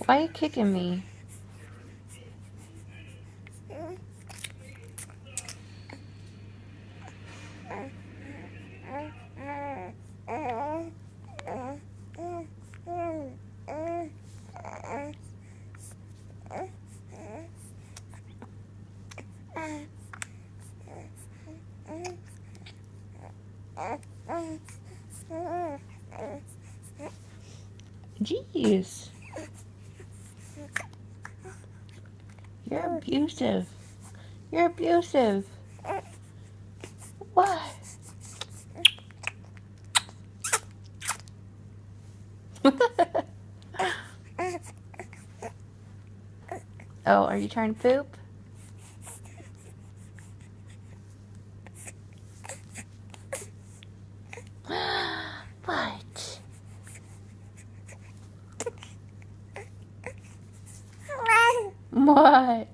Why are you kicking me? Jeez. You're abusive. You're abusive. What? Oh, are you trying to poop? What? What?